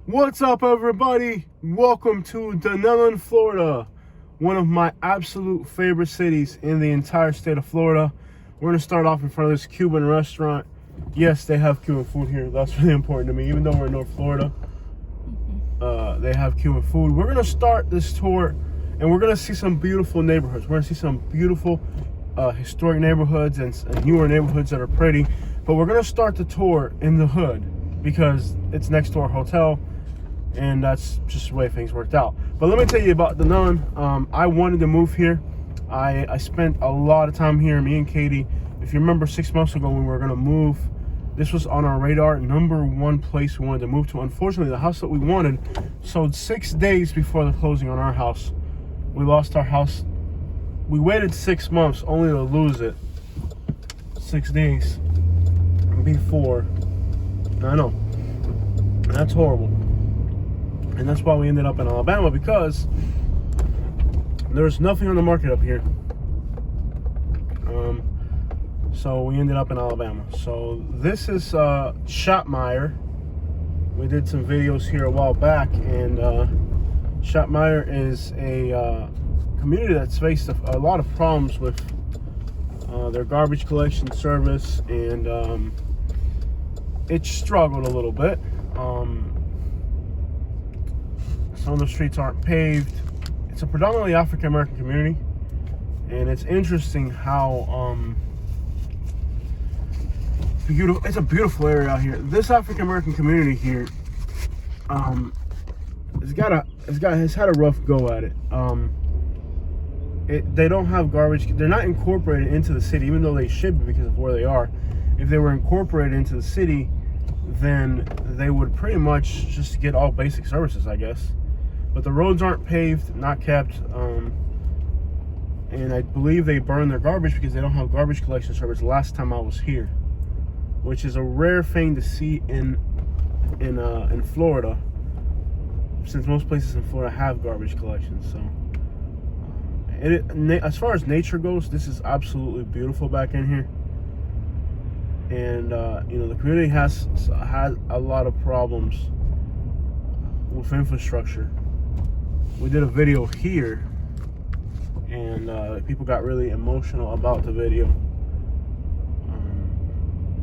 What's up, everybody? Welcome to Dunnellon, Florida, one of my absolute favorite cities in the entire state of Florida. We're going to start off in front of this Cuban restaurant. Yes, they have Cuban food here. That's really important to me, even though we're in North Florida. They have Cuban food. We're going to start this tour, and we're going to see some beautiful neighborhoods. We're going to see some beautiful historic neighborhoods and newer neighborhoods that are pretty. But we're going to start the tour in the hood because it's next to our hotel. And that's just the way things worked out. But let me tell you about Dunnellon. I wanted to move here. I spent a lot of time here, me and Katie. If you remember 6 months ago when we were gonna move, this was on our radar, number one place we wanted to move to. Unfortunately, the house that we wanted sold 6 days before the closing on our house. We lost our house. We waited 6 months only to lose it 6 days before. I know, that's horrible. And that's why we ended up in Alabama, because there's nothing on the market up here. So we ended up in Alabama. So this is Shopmeyer. We did some videos here a while back, and Shopmeyer is a community that's faced a lot of problems with their garbage collection service, and it struggled a little bit. Some of the streets aren't paved. It's a predominantly African American community, and it's interesting how beautiful. It's a beautiful area out here. This African American community here, has had a rough go at it. They don't have garbage. They're not incorporated into the city, even though they should be because of where they are. If they were incorporated into the city, then they would pretty much just get all basic services, I guess. But the roads aren't paved, not kept, and I believe they burn their garbage because they don't have garbage collection service last time I was here, which is a rare thing to see in Florida, since most places in Florida have garbage collection. So, as far as nature goes, this is absolutely beautiful back in here. And the community has had a lot of problems with infrastructure. We did a video here, and people got really emotional about the video.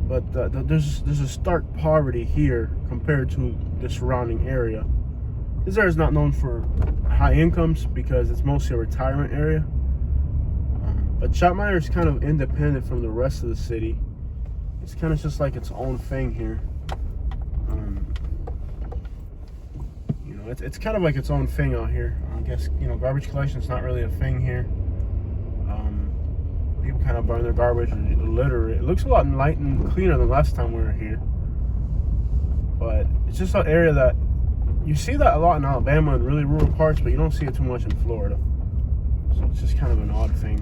But there's a stark poverty here compared to the surrounding area. This area is not known for high incomes because it's mostly a retirement area. But Shopmeyer is kind of independent from the rest of the city. It's kind of just like its own thing here. It's kind of like its own thing out here. I guess, garbage collection is not really a thing here. People kind of burn their garbage and litter it. It looks a lot light and cleaner than last time we were here. But it's just an area that you see that a lot in Alabama and really rural parts, but you don't see it too much in Florida. So it's just kind of an odd thing.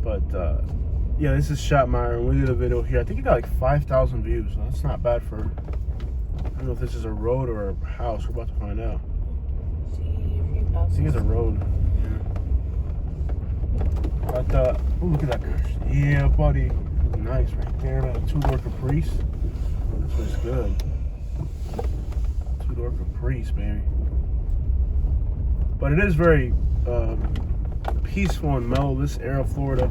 But yeah, this is Shopmeyer, and we did a video here. I think it got like 5,000 views. So that's not bad for, I don't know if this is a road or a house. We're about to find out. I think it's a road. Yeah. But, oh, look at that. Yeah, buddy. Nice right there. That 2-door Caprice. This one's good. 2-door Caprice, baby. But it is very peaceful and mellow. This area of Florida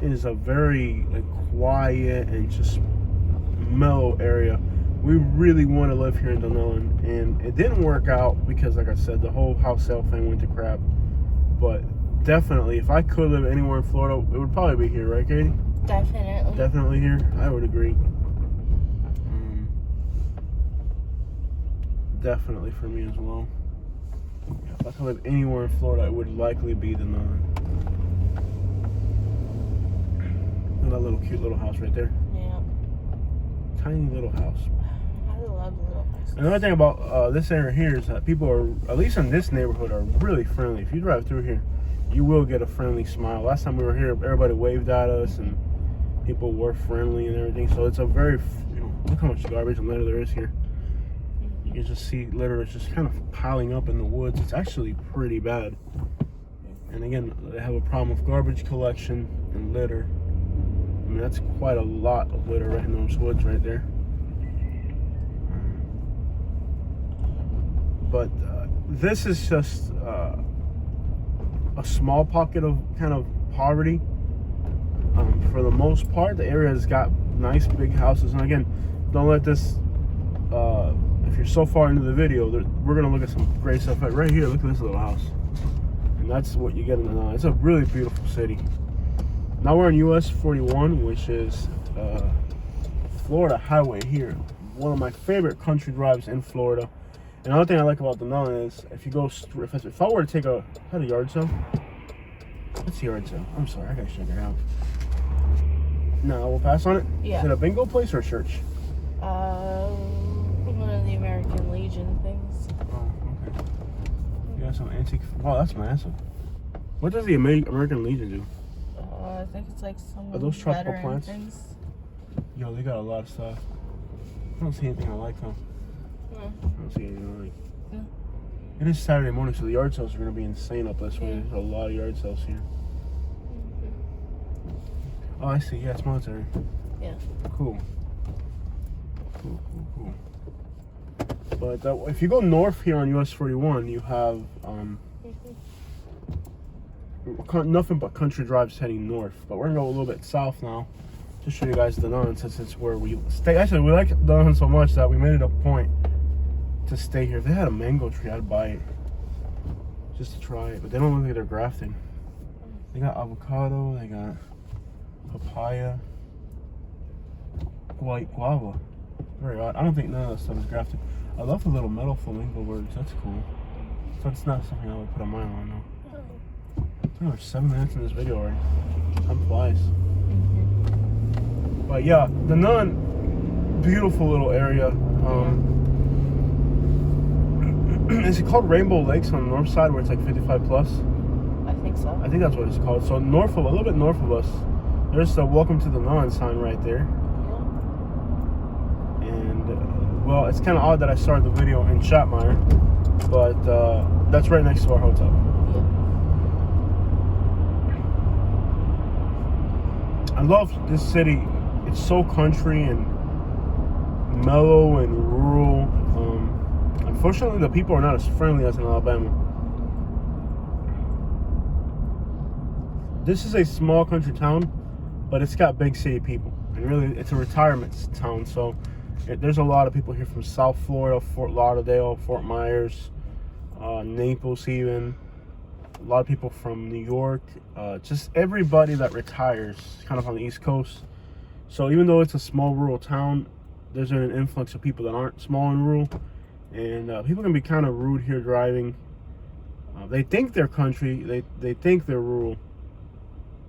is a very quiet and just mellow area. We really want to live here in Dunnellon, and it didn't work out because, like I said, the whole house sale thing went to crap. But definitely, if I could live anywhere in Florida, it would probably be here, right, Katie? Definitely here. I would agree. Definitely for me as well. If I could live anywhere in Florida, it would likely be Dunnellon. Look at that little cute little house right there. Yeah. Tiny little house. I love little houses. Another thing about this area here is that people are, at least in this neighborhood, are really friendly. If you drive through here, you will get a friendly smile. Last time we were here, everybody waved at us, and people were friendly and everything. So it's a very, look how much garbage and litter there is here. You can just see litter is just kind of piling up in the woods. It's actually pretty bad. And again, they have a problem with garbage collection and litter. I mean, that's quite a lot of litter right in those woods right there. But this is just a small pocket of kind of poverty. For the most part, the area has got nice big houses. And again, don't let this, if you're so far into the video, we're going to look at some great stuff. Like right here, look at this little house. And that's what you get in Dunnellon. It's a really beautiful city. Now we're on US 41, which is Florida highway here. One of my favorite country drives in Florida. And another thing I like about Dunnellon is if you go, if I were to take had a yard sale? What's the yard sale? I'm sorry, I gotta check it out. No, we'll pass on it? Yeah. Is it a bingo place or a church? One of the American Legion things. Oh, okay. You got some antique. Wow, that's massive. What does the American Legion do? I think it's like some Are those tropical veteran plants? things. Yo, they got a lot of stuff. I don't see anything I like though. No. I don't see anything I like. No. It is Saturday morning, so the yard sales are going to be insane up this way. Yeah. There's a lot of yard sales here. Mm-hmm. Oh, I see. Yeah, it's military. Yeah. Cool. But if you go north here on US 41, you have nothing but country drives heading north. But we're going to go a little bit south now to show you guys Dunnellon, since it's where we stay. Actually, we like Dunnellon so much that we made it a point to stay here. If they had a mango tree, I'd buy it just to try it. But they don't look like they're grafted. They got avocado, they got papaya, white guava. Very odd. I don't think none of that stuff is grafted. I love the little metal flamingo birds. That's cool. So it's not something I would put a mile on though. Oh, there's 7 minutes in this video already. Time flies. But yeah, Dunnellon, beautiful little area. Is it called Rainbow Lakes on the north side where it's like 55 plus? I think so. I think that's what it's called. So north of, a little bit north of us, there's the Welcome to Dunnellon sign right there. Yeah. And well, it's kind of odd that I started the video in Chatmire, but that's right next to our hotel. Yeah. I love this city. It's so country and mellow and rural. Unfortunately, the people are not as friendly as in Alabama. This is a small country town, but it's got big city people. And really, it's a retirement town, so there's a lot of people here from South Florida, Fort Lauderdale, Fort Myers, Naples even. A lot of people from New York. Just everybody that retires kind of on the East Coast. So even though it's a small rural town, there's an influx of people that aren't small and rural. And people can be kind of rude here driving. They think they're country, they think they're rural.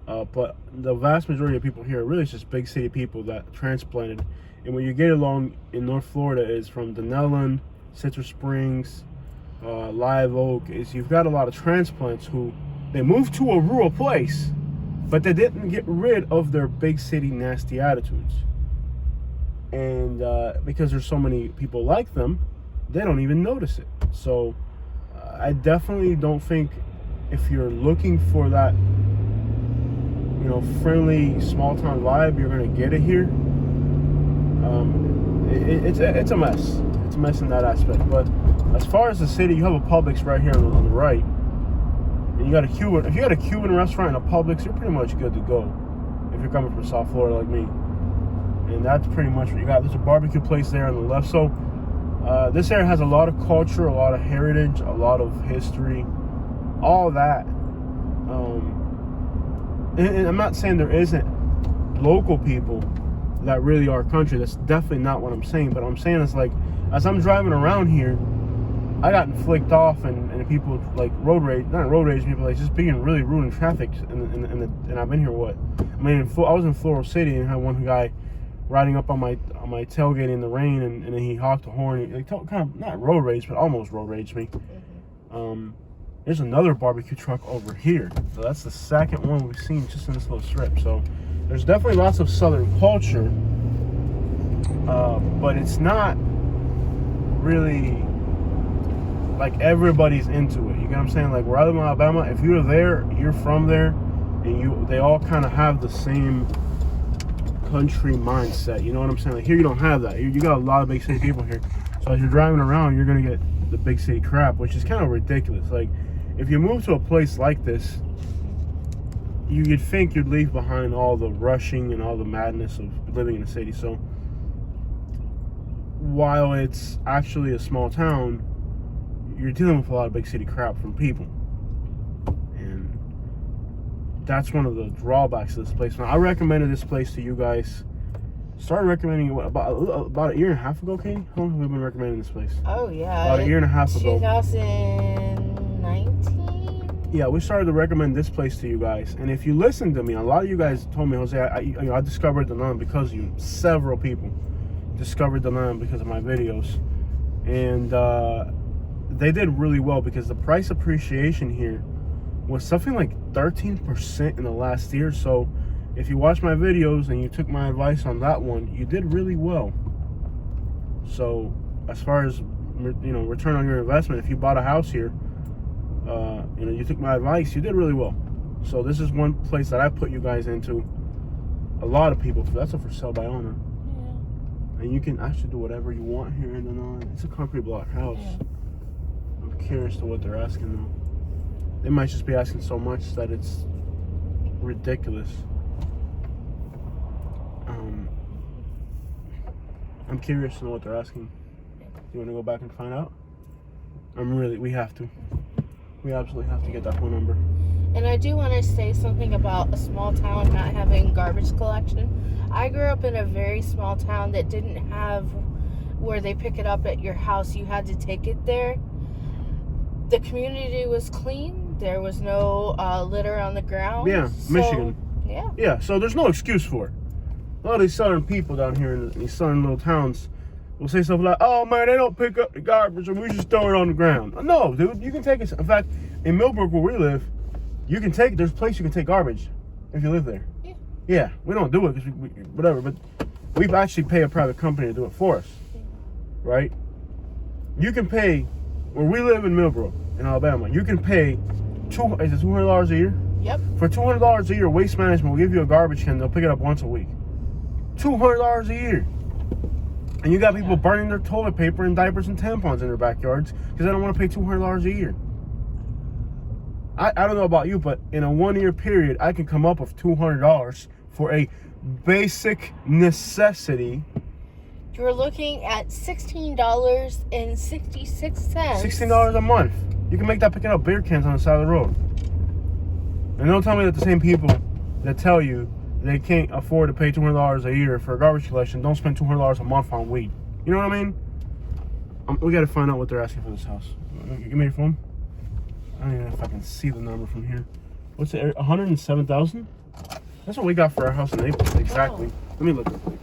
But the vast majority of people here are really just big city people that transplanted. And when you get along in North Florida is from Dunnellon, Citrus Springs, Live Oak, is you've got a lot of transplants who they moved to a rural place, but they didn't get rid of their big city nasty attitudes. And because there's so many people like them, they don't even notice it. So I definitely don't think if you're looking for that, you know, friendly small town vibe, you're gonna get it here. It's a mess. It's a mess in that aspect. But as far as the city, you have a Publix right here on the right, and you got a Cuban. If you got a Cuban restaurant and a Publix, you're pretty much good to go. If you're coming from South Florida like me, and that's pretty much what you got. There's a barbecue place there on the left. So this area has a lot of culture, a lot of heritage, a lot of history, all that. And I'm not saying there isn't local people that really are country. That's definitely not what I'm saying. But I'm saying is, like, as I'm driving around here, I got flicked off, and people like road rage, not road rage, people like just being really rude in traffic. And I've been here what? I mean, I was in Floral City and had one guy riding up on my tailgate in the rain, and then he honked a horn. Like, kind of not road rage, but almost road rage me. There's another barbecue truck over here. So that's the second one we've seen just in this little strip. So there's definitely lots of Southern culture, but it's not really like everybody's into it. You get what I'm saying? Like where I live in Alabama, if you're there, you're from there, and they all kind of have the same country mindset. You know what I'm saying? Like here, you don't have that. You got a lot of big city people here. So as you're driving around, you're gonna get the big city crap, which is kind of ridiculous. Like, if you move to a place like this, you'd think you'd leave behind all the rushing and all the madness of living in a city. So while it's actually a small town, you're dealing with a lot of big city crap from people. And that's one of the drawbacks of this place. Now, I recommended this place to you guys. Started recommending it about a year and a half ago, Katie? How long have we been recommending this place? Oh, yeah. About a year and a half ago. 2019? Yeah, we started to recommend this place to you guys. And if you listen to me, a lot of you guys told me, Jose, I discovered Dunnellon because of you. Several people discovered Dunnellon because of my videos. And they did really well because the price appreciation here was something like 13% in the last year. So if you watch my videos and you took my advice on that one, you did really well. So as far as, you know, return on your investment, if you bought a house here, you know, you took my advice, you did really well. So this is one place that I put you guys into. A lot of people, that's a for sale by owner. Yeah. And you can actually do whatever you want here in Dunnellon. It's a concrete block house. Yeah. I'm curious to what they're asking though. They might just be asking so much that it's ridiculous. I'm curious to know what they're asking. You want to go back and find out? We have to. We absolutely have to get that phone number. And I do want to say something about a small town not having garbage collection. I grew up in a very small town that didn't have where they pick it up at your house. You had to take it there. The community was clean. There was no litter on the ground. Yeah, so, Michigan. Yeah. Yeah, so there's no excuse for it. A lot of these southern people down here in these southern little towns will say stuff like, oh man, they don't pick up the garbage and we just throw it on the ground. No, dude, you can take it. In fact, in Millbrook where we live, you can take, there's a place you can take garbage if you live there. Yeah. Yeah, we don't do it because we whatever, but we actually pay a private company to do it for us, right? You can pay, where we live in Millbrook, in Alabama, you can pay, is it $200 a year? Yep. For $200 a year, Waste Management will give you a garbage can, they'll pick it up once a week. $200 a year. And you got people burning their toilet paper and diapers and tampons in their backyards because they don't want to pay $200 a year. I don't know about you, but in a 1 year period, I can come up with $200 for a basic necessity. You're looking at $16.66. $16 a month. You can make that picking up beer cans on the side of the road. And don't tell me that the same people that tell you they can't afford to pay $200 a year for a garbage collection don't spend $200 a month on weed. You know what I mean? We got to find out what they're asking for this house. Give me your phone. I don't even know if I can see the number from here. What's it? 107,000? That's what we got for our house in Naples. Exactly. Oh. Let me look real quick.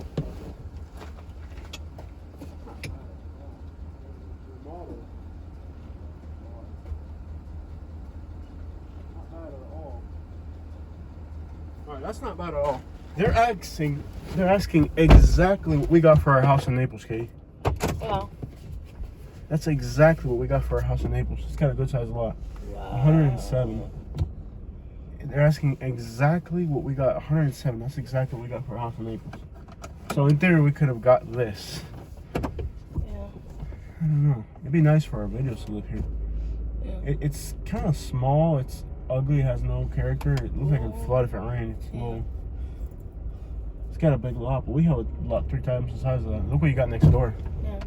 That's not bad at all. They're asking exactly what we got for our house in Naples, Katie. Yeah. That's exactly what we got for our house in Naples. It's got a good sized lot. Wow. 107. They're asking exactly what we got. 107. That's exactly what we got for our house in Naples. So in theory, we could have got this. Yeah. I don't know. It'd be nice for our videos to live here. Yeah. It's kind of small. It's ugly. It has no character. It looks like it flooded if it rained. It's little. It's got a big lot, but we have a lot 3 times the size of that. Look what you got next door. Yeah.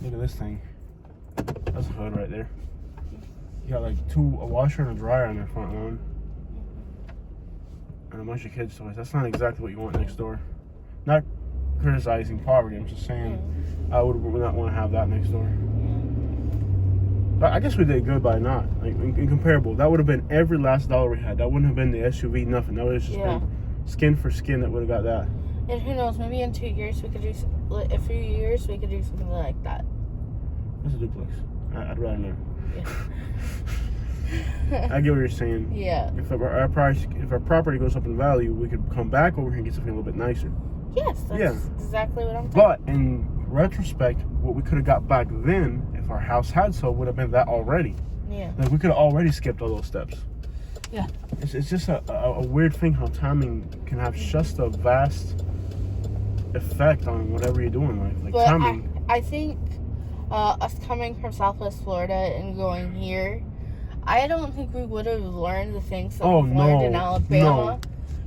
Look at this thing. That's a hood right there. You got like a washer and a dryer on their front lawn. And a bunch of kids' toys. That's not exactly what you want next door. Not criticizing poverty. I'm just saying I would not want to have that next door. But I guess we did good by not. Like in comparable, that would have been every last dollar we had. That wouldn't have been the SUV, nothing. That would have just been skin for skin that would have got that. And who knows, maybe in 2 years we could do, a few years we could do something like that. That's a duplex. I'd rather not. Yeah. I get what you're saying. Yeah. If our property goes up in value, we could come back over here and get something a little bit nicer. Yes, that's exactly what I'm saying. But in retrospect, what we could have got back then, if our house had so, would have been that already. Yeah. Like we could have already skipped all those steps. Yeah. It's just a weird thing how timing can have just a vast effect on whatever you're doing. Like but timing. I think Us coming from Southwest Florida and going here, I don't think we would have learned the things that we learned in Alabama.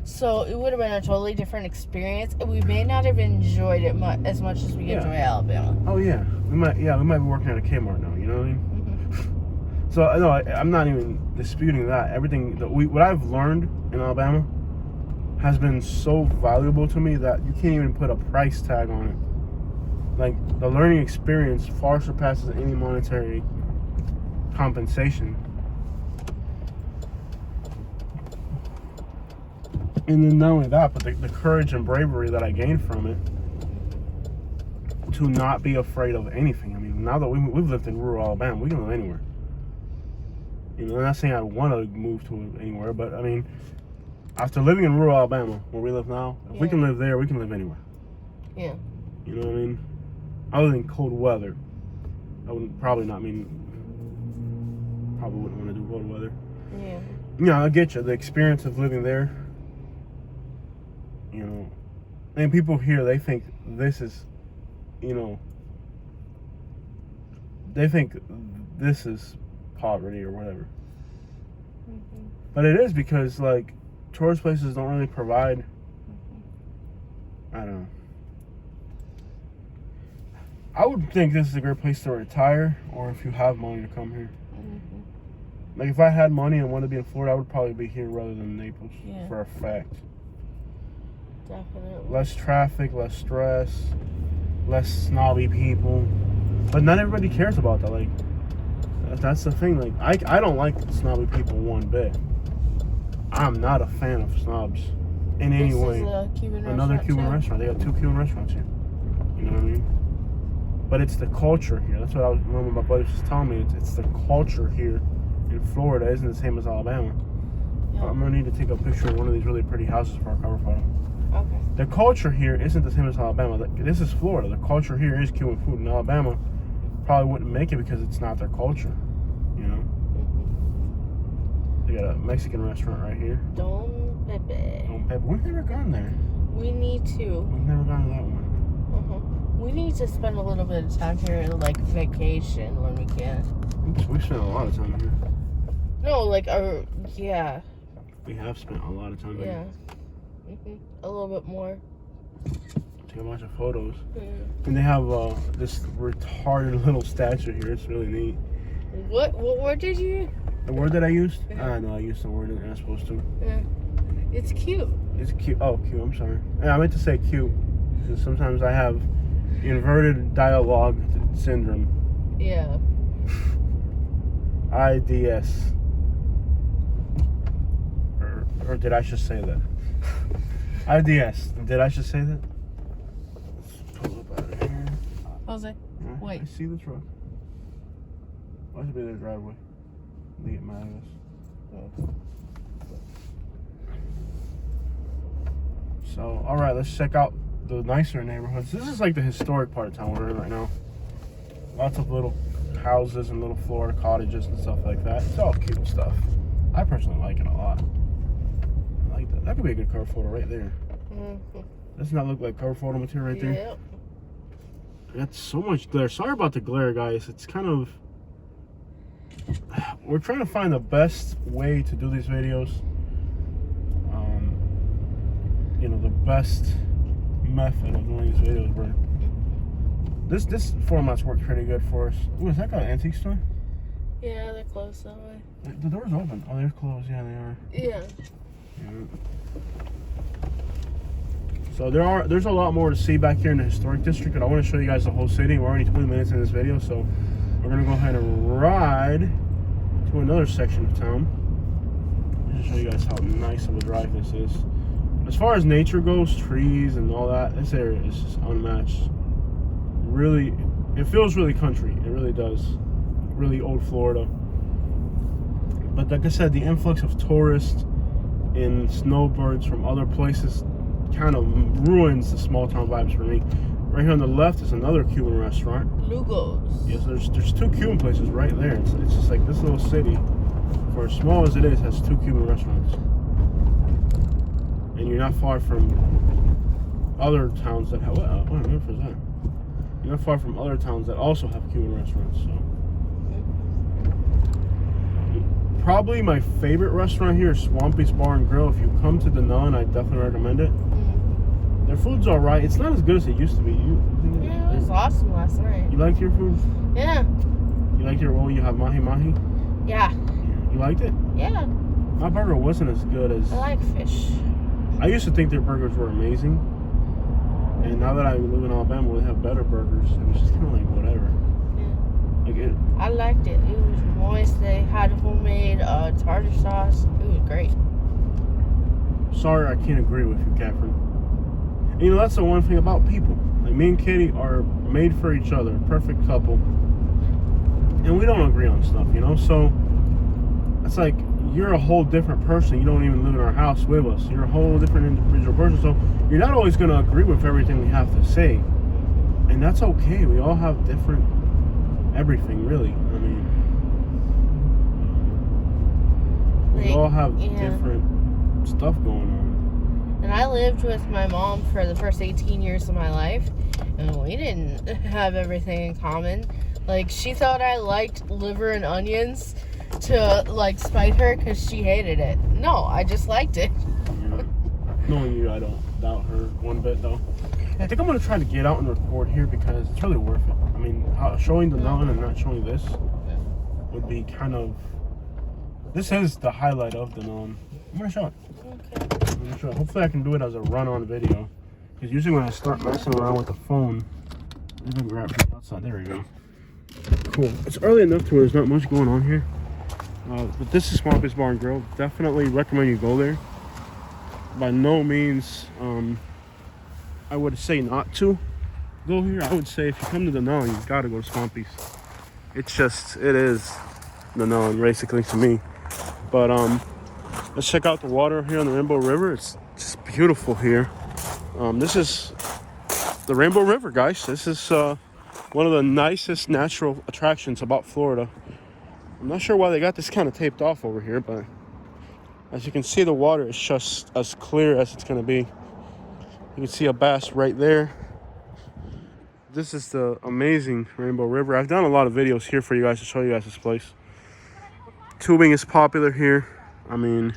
So it would have been a totally different experience, and we may not have enjoyed it as much as we enjoy Alabama. Oh yeah, we might be working at a Kmart now. You know what I mean? Mm-hmm. So no, I'm not even disputing that. Everything what I've learned in Alabama has been so valuable to me that you can't even put a price tag on it. Like, the learning experience far surpasses any monetary compensation. And then not only that, but the courage and bravery that I gained from it to not be afraid of anything. I mean, now that we've lived in rural Alabama, we can live anywhere. You know, I'm not saying I want to move to anywhere, but I mean, after living in rural Alabama, where we live now, if we can live there, we can live anywhere. Yeah. You know what I mean? Other than cold weather, I wouldn't probably wouldn't want to do cold weather. Yeah. Yeah, I get you. The experience of living there, you know, and people here, they think this is, you know, they think this is poverty or whatever. Mm-hmm. But it is, because like tourist places don't really provide. I don't know. I would think this is a great place to retire, or if you have money to come here. Mm-hmm. Like, if I had money and wanted to be in Florida, I would probably be here rather than Naples, for a fact. Definitely. Less traffic, less stress, less snobby people. But not everybody cares about that. Like, that's the thing. Like, I don't like snobby people one bit. I'm not a fan of snobs in any way. Another Cuban restaurant. They got 2 Cuban restaurants here. You know what I mean? But it's the culture here. That's what I remember my buddy was telling me. It's the culture here in Florida isn't the same as Alabama. Yeah. I'm gonna need to take a picture of one of these really pretty houses for our cover photo. Okay. The culture here isn't the same as Alabama. This is Florida. The culture here is Cuban food. In Alabama, probably wouldn't make it because it's not their culture. You know. Mm-hmm. They got a Mexican restaurant right here. Don Pepe. Don Pepe. We've never gone there. We need to. We've never gone to that one. We need to spend a little bit of time here, like vacation when we can. We spent a lot of time here. No, like yeah. We have spent a lot of time here. Yeah. Mm-hmm. A little bit more. Take a bunch of photos. Mm-hmm. And they have this retarded little statue here. It's really neat. What word did you use? The word that I used? Yeah. I know I used the word that I'm supposed to. Yeah. It's cute. It's cute. Oh, cute. I'm sorry. Yeah, I meant to say cute. Because sometimes I have inverted dialogue syndrome. Yeah. IDS. Or did I just say that? IDS. Did I just say that? Let's pull up out of here. Jose, wait. I see the truck. Why should it be their driveway? They get mad at us. Oh. So, alright, let's check out the nicer neighborhoods. This is like the historic part of town we're in right now. Lots of little houses and little Florida cottages and stuff like that. It's all cute stuff. I personally like it a lot. I like that. That could be a good cover photo right there. Mm-hmm. Doesn't that look like cover photo material right there? Yep. That's so much glare. Sorry about the glare, guys. It's kind of... We're trying to find the best way to do these videos. You know, the best method of doing these videos. Where this format's worked pretty good for us. Ooh, is that got an antique store? Yeah, they're closed that way. The door's open. Oh, they're closed. Yeah, they are. Yeah. So there's a lot more to see back here in the historic district, and I want to show you guys the whole city. We're already 20 minutes in this video, so we're gonna go ahead and ride to another section of town. Just to show you guys how nice of a drive this is. As far as nature goes, trees and all that, this area is just unmatched. Really, it feels really country. It really does. Really old Florida. But like I said, the influx of tourists and snowbirds from other places kind of ruins the small town vibes for me. Right here on the left is another Cuban restaurant. Lugos. Yes, there's 2 Cuban places right there. It's just like this little city, for as small as it is, has 2 Cuban restaurants. And you're not far from other towns that have, what on earth is that? You're not far from other towns that also have Cuban restaurants. So probably my favorite restaurant here is Swampy's Bar and Grill. If you come to Dunnellon, I definitely recommend it. Their food's alright. It's not as good as it used to be. Yeah, it was awesome last night. You liked your food? Yeah. You liked your roll? You have mahi mahi? Yeah. You liked it? Yeah. My burger wasn't as good as... I like fish. I used to think their burgers were amazing. And now that I live in Alabama, they have better burgers. It was just kind of like whatever. Yeah. Like it, I liked it. It was moist. They had homemade tartar sauce. It was great. sorry, I can't agree with you, Catherine. And, you know, that's the one thing about people. Like, me and Katie are made for each other. Perfect couple. And we don't agree on stuff, you know? So, it's like, you're a whole different person. You don't even live in our house with us. You're a whole different individual person. So you're not always going to agree with everything we have to say. And that's okay. We all have different everything, really. I mean, we all have different stuff going on. And I lived with my mom for the first 18 years of my life. And we didn't have everything in common. Like, she thought I liked liver and onions to, like, spite her because she hated it. No, I just liked it. Yeah. Knowing you, I don't doubt her one bit, though. I think I'm going to try to get out and record here because it's really worth it. I mean, showing Dunnellon and not showing this would be kind of... This is the highlight of Dunnellon. I'm going to show it. Okay. I'm going to show it. Hopefully I can do it as a run-on video. Because usually when I start messing around with the phone, I'm going to grab it outside. There we go. Cool. It's early enough to where there's not much going on here. But this is Swampy's Bar and Grill. Definitely recommend you go there. By no means, I would say not to go here. I would say if you come to Dunnellon, you gotta go to Swampy's. It's just, it is Dunnellon, basically, to me. But let's check out the water here on the Rainbow River. It's just beautiful here. This is the Rainbow River, guys. This is one of the nicest natural attractions about Florida. I'm not sure why they got this kind of taped off over here, but as you can see, the water is just as clear as it's going to be. You can see a bass right there. This is the amazing Rainbow River. I've done a lot of videos here for you guys to show you guys this place. Tubing is popular here. I mean,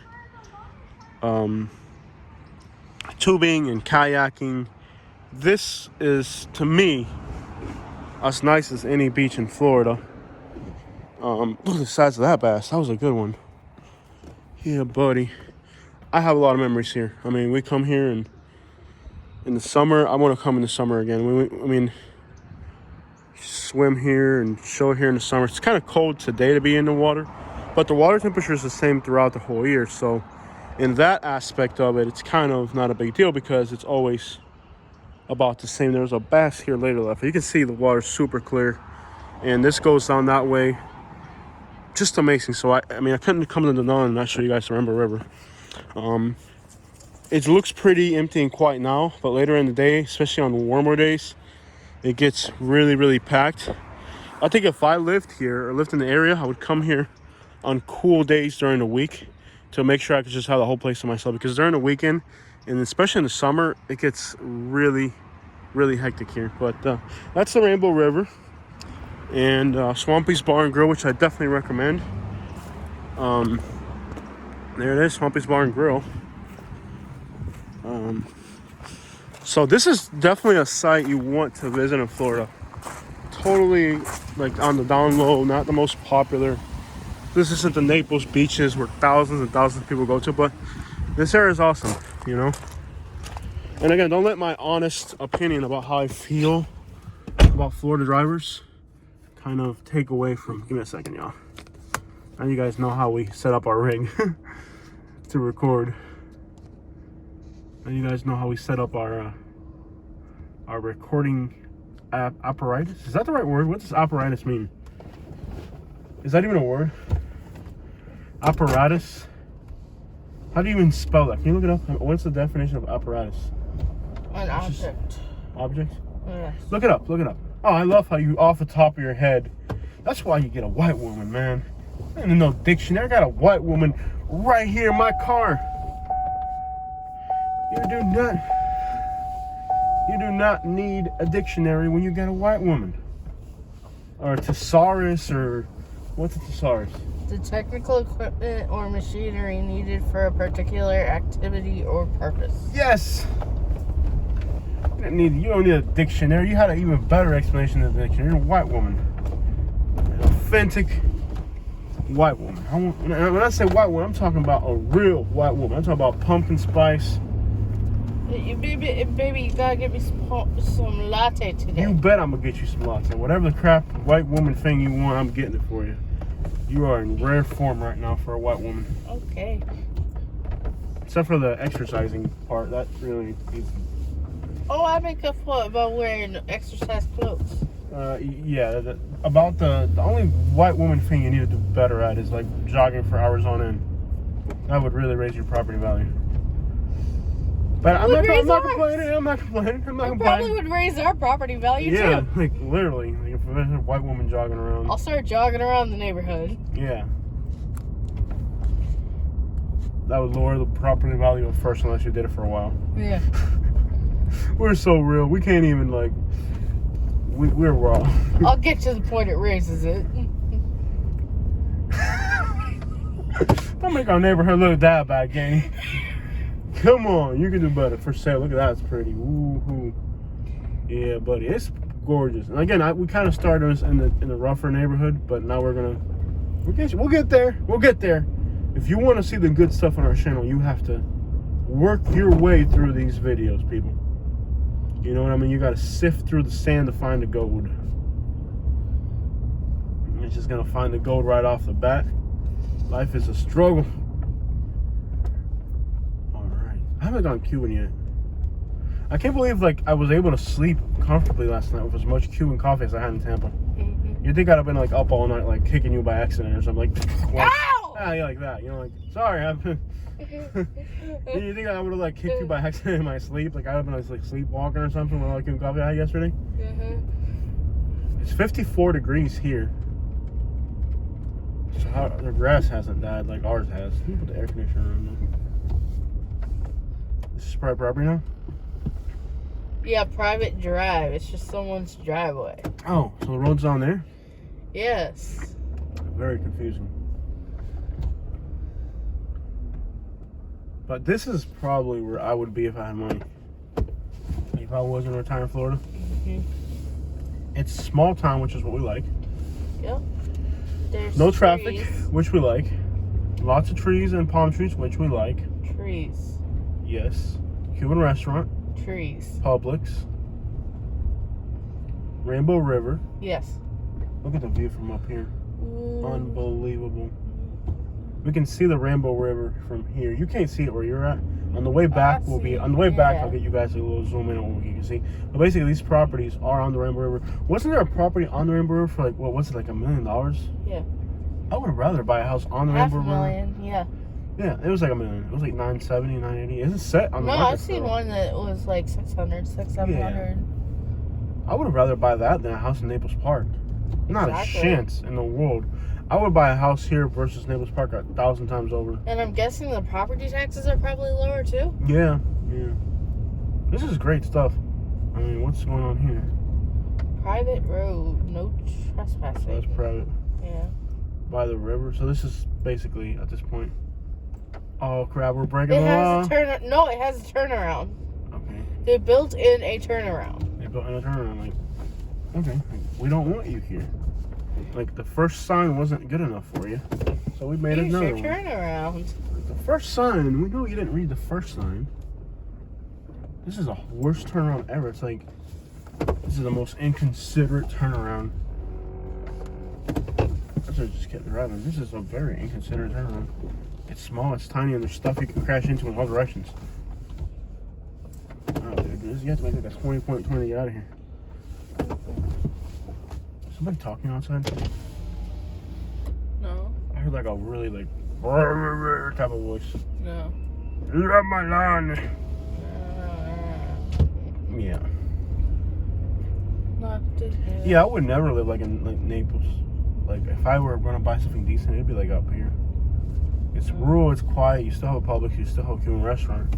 tubing and kayaking. This is, to me, as nice as any beach in Florida. Look at the size of that bass. That was a good one. Yeah, buddy. I have a lot of memories here. I mean, we come here and in the summer. I want to come in the summer again. I mean, swim here and show here in the summer. It's kind of cold today to be in the water, but the water temperature is the same throughout the whole year. So in that aspect of it, it's kind of not a big deal because it's always about the same. There's a bass here later left. You can see the water's super clear, and this goes down that way. Just amazing. So I mean, I couldn't come to the Dunnellon and not show you guys the Rainbow River. It looks pretty empty and quiet now, but later in the day, especially on warmer days, it gets really, really packed. I think if I lived here or lived in the area, I would come here on cool days during the week to make sure I could just have the whole place to myself, because during the weekend and especially in the summer, it gets really, really hectic here. But that's the Rainbow River. And Swampy's Bar and Grill, which I definitely recommend. There it is, Swampy's Bar and Grill. So this is definitely a site you want to visit in Florida. Totally like on the down low, not the most popular. This isn't the Naples beaches where thousands and thousands of people go to, but this area is awesome, you know. And again, don't let my honest opinion about how I feel about Florida drivers kind of take away from... Give me a second, y'all. Now you guys know how we set up our rig to record. Now you guys know how we set up our recording apparatus. Is that the right word? What does apparatus mean? Is that even a word? Apparatus? How do you even spell that? Can you look it up? What's the definition of apparatus? An object. Object? Yes. Look it up. Look it up. Oh, I love how you off the top of your head. That's why you get a white woman, man. And in no dictionary, I got a white woman right here in my car. You do not. You do not need a dictionary when you get a white woman. Or a thesaurus, or what's a thesaurus? The technical equipment or machinery needed for a particular activity or purpose. Yes. You don't need a dictionary. You had an even better explanation than the dictionary. You're a white woman. An authentic white woman. When I say white woman, I'm talking about a real white woman. I'm talking about pumpkin spice. Baby, you gotta get me some latte today. You bet I'm gonna get you some latte. Whatever the crap white woman thing you want, I'm getting it for you. You are in rare form right now for a white woman. Okay. Except for the exercising part, that really is. Oh, I make a point about wearing exercise clothes. Yeah. About the only white woman thing you need to do better at is like jogging for hours on end. That would really raise your property value. But I'm not complaining. Probably would raise our property value yeah, too. like literally, like if there's a white woman jogging around. I'll start jogging around the neighborhood. Yeah. That would lower the property value at first unless you did it for a while. Yeah. We're so real. We can't even like. We're raw. I'll get to the point it raises it. Don't make our neighborhood look that bad, gang. Come on, you can do better. For sale, look at that. It's pretty. Woo-hoo. Yeah, buddy, it's gorgeous. And again, we kind of started in the rougher neighborhood, but now we'll get there. We'll get there. If you want to see the good stuff on our channel, you have to work your way through these videos, people. You know what I mean? You got to sift through the sand to find the gold. You're just gonna find the gold right off the bat. Life is a struggle. I haven't gone Cuban yet. I can't believe like I was able to sleep comfortably last night with as much Cuban coffee as I had in Tampa. Mm-hmm. You'd think I'd have been like up all night, like kicking you by accident or something. Like, ow! Yeah, like that. You know, like sorry. You think I would have like kicked you by accident in my sleep? Like I'd have been like sleepwalking or something with all the Cuban coffee I had yesterday. Mm-hmm. It's 54 degrees here. So the grass hasn't died like ours has. Let me put the air conditioner on. This is private property now? Yeah, private drive. It's just someone's driveway. Oh, so the road's down there? Yes. Very confusing. But this is probably where I would be if I had money. If I was in retired Florida. Mm-hmm. It's small town, which is what we like. Yep. There's no traffic, trees. Which we like. Lots of trees and palm trees, which we like. Trees. Yes. Cuban restaurant. Trees. Publix. Rainbow River. Yes. Look at the view from up here. Ooh. Unbelievable. We can see the Rainbow River from here. You can't see it where you're at. On the way back, I'll get you guys a little zoom in on what you can see. But basically, these properties are on the Rainbow River. Wasn't there a property on the Rainbow River for like, what was it, like $1 million? Yeah. I would rather buy a house on the Rainbow River. $500,000, yeah. Yeah, it was like $1 million. It was like 970, 980. It's set on the market. No, I've seen one that was like 600, 700. Yeah. I would have rather buy that than a house in Naples Park. Not a chance in the world. I would buy a house here versus Naples Park 1,000 times over. And I'm guessing the property taxes are probably lower too? Yeah. This is great stuff. I mean, what's going on here? Private road, no trespassing. So that's private. Yeah. By the river. So this is basically, at this point... Oh, crap, we're breaking the law. No, it has a turnaround. Okay. They built in a turnaround. They built in a turnaround, like... Okay, we don't want you here. Like, the first sign wasn't good enough for you. So we made another one. Turnaround. Like, the first sign, we know you didn't read the first sign. This is the worst turnaround ever. It's like, this is the most inconsiderate turnaround. I should just kept driving. This is a very inconsiderate turnaround. It's small, it's tiny, and there's stuff you can crash into in all directions. Oh, dude, you have to make like a 20-point turn to get out of here. Somebody talking outside? No. I heard like a really like type of voice. No. You love my lawn. Yeah. Yeah, I would never live like in like Naples. Like if I were gonna buy something decent, it'd be like up here. It's rural, it's quiet. You still have a Publix, you still have a Cuban restaurant.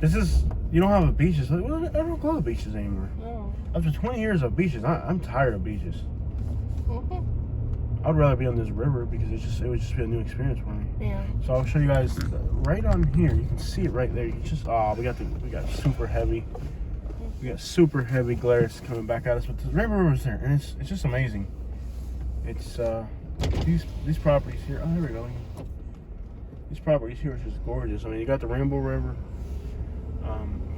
This is You don't have a beaches. Like, well, I don't go to beaches anymore. No. After 20 years of beaches, I'm tired of beaches. Mhm. I'd rather be on this river because it would just be a new experience for me. Yeah. So I'll show you guys right on here. You can see it right there. You just we got super heavy. We got super heavy glares coming back at us, but the river's there, and it's just amazing. It's these properties here. Oh, there we go. These properties here are just gorgeous. I mean, you got the Rainbow River,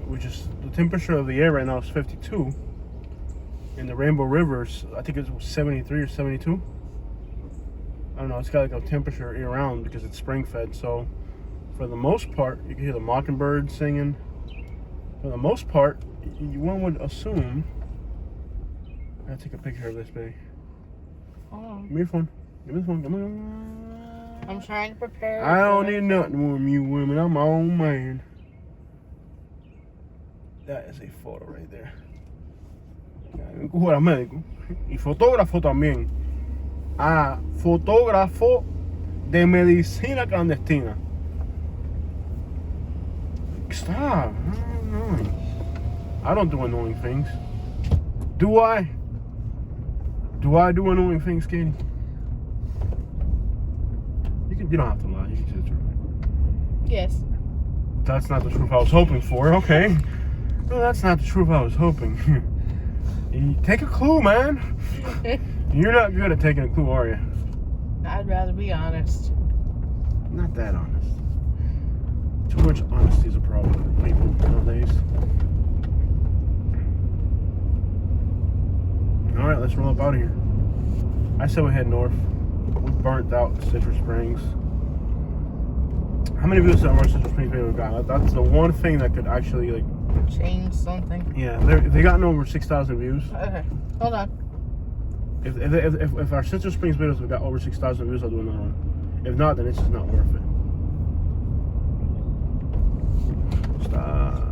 which is the temperature of the air right now is 52, and the Rainbow River's I think it's 73 or 72. I don't know. It's got like a temperature year round because it's spring fed. So for the most part, you can hear the mockingbird singing. For the most part, one would assume. I gotta take a picture of this, baby. Oh. Give me your phone. Give me the phone. Come on. I'm trying to prepare. I don't need nothing from you women. I'm my own man. That is a photo right there. Juega médico. Y fotógrafo también. Ah, fotógrafo de medicina clandestina. Stop. No. I don't do annoying things. Do I? Do I do annoying things, Katie? You don't have to lie. You can say the truth. Yes. That's not the truth I was hoping for. Okay. No, that's not the truth I was hoping. You take a clue, man. You're not good at taking a clue, are you? I'd rather be honest. Not that honest. Too much honesty is a problem for people nowadays. All right, let's roll up out of here. I said we head north. We burnt out Citrus Springs. How many views have our Citrus Springs video got? That's the one thing that could actually like change something. Yeah, they gotten over 6,000 views. Okay, hold on. If our Citrus Springs videos have got over 6,000 views, I'll do another one. If not, then it's just not worth it. Stop.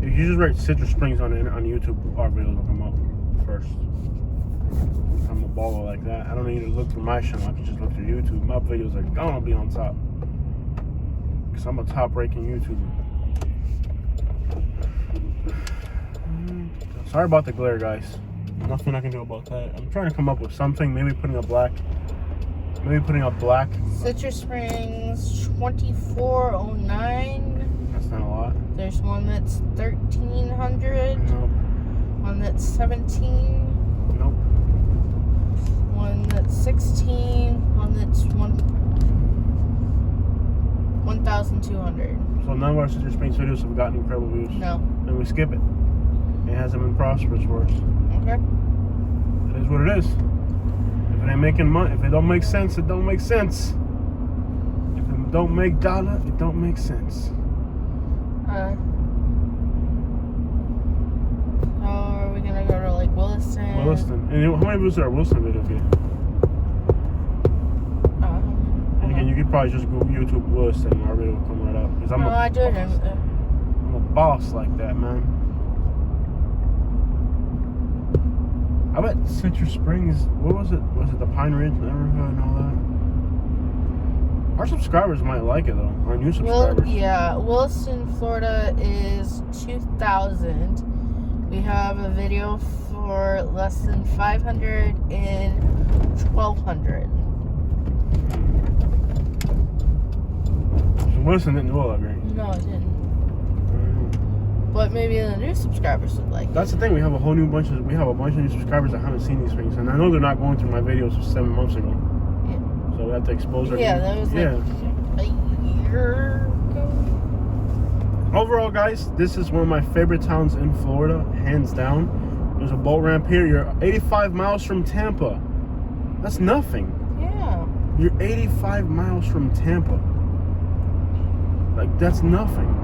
If you just write Citrus Springs on YouTube, our videos will come up first. I'm a baller like that. I don't need to look for my channel. I can just look through YouTube. My videos are gonna be on top. Because I'm a top-ranking YouTuber. Sorry about the glare, guys. Nothing I can do about that. I'm trying to come up with something. Maybe putting a black. Citrus Springs 2409. That's not a lot. There's one that's 1300. Nope. One that's 17. Nope. One that's 16. One that's 1,200. So none of our Citrus Springs videos have gotten incredible views. No. And we skip it. It hasn't been prosperous for us. Okay. It is what it is. If it ain't making money, if it don't make sense, it don't make sense. If it don't make dollar, it don't make sense. Are we gonna go to like Williston? Williston. And how many views did our Williston video get? And again, you could probably just go YouTube Williston and our video will come right up. Because I'm I do it. I'm a boss like that, man. I bet Citrus Springs, what was it? Was it the Pine Ridge neighborhood and all that? Our subscribers might like it though. Our new subscribers. Williston, Florida is 2,000. We have a video for less than 500 and 1,200. So Williston didn't do all that great. No, it didn't. But maybe the new subscribers would like That's the thing. We have a bunch of new subscribers that haven't seen these things, and I know they're not going through my videos of 7 months ago. Yeah. So we have to expose our. Yeah, that was like a year ago. Overall, guys, this is one of my favorite towns in Florida, hands down. There's a boat ramp here. You're 85 miles from Tampa. That's nothing. Yeah. You're 85 miles from Tampa. Like, that's nothing.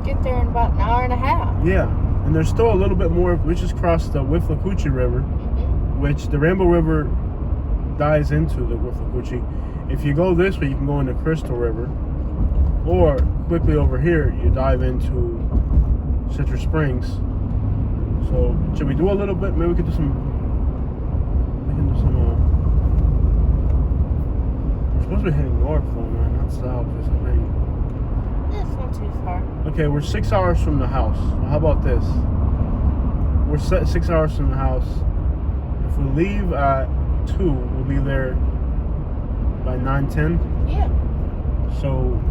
Get there in about an hour and a half. Yeah, and there's still a little bit more. We just crossed the Withlacoochee River, which the Rainbow River dies into the Withlacoochee. If you go this way, you can go into Crystal River, or quickly over here, you dive into Citrus Springs. So, should we do a little bit? Maybe we could do some. We can do some. We're supposed to be heading north, though, man. south. Is it right? It's not too far. Okay, we're 6 hours from the house. How about this? We're 6 hours from the house. If we leave at 2, we'll be there by 9:10. Yeah. So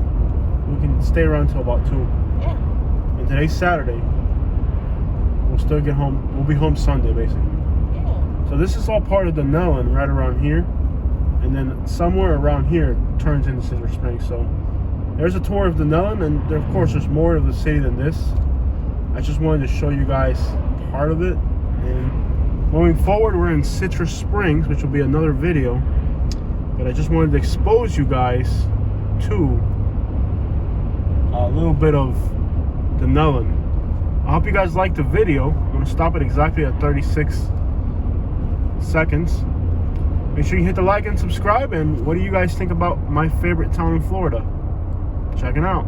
we can stay around till about 2. Yeah. And today's Saturday. We'll still get home. We'll be home Sunday, basically. Yeah. So this is all part of Dunnellon, right around here. And then somewhere around here turns into Silver Springs. So there's a tour of Dunnellon, and there, of course, there's more of the city than this. I just wanted to show you guys part of it. And moving forward, we're in Citrus Springs, which will be another video. But I just wanted to expose you guys to a little bit of Dunnellon. I hope you guys liked the video. I'm going to stop it exactly at 36 seconds. Make sure you hit the like and subscribe. And what do you guys think about my favorite town in Florida? Check it out.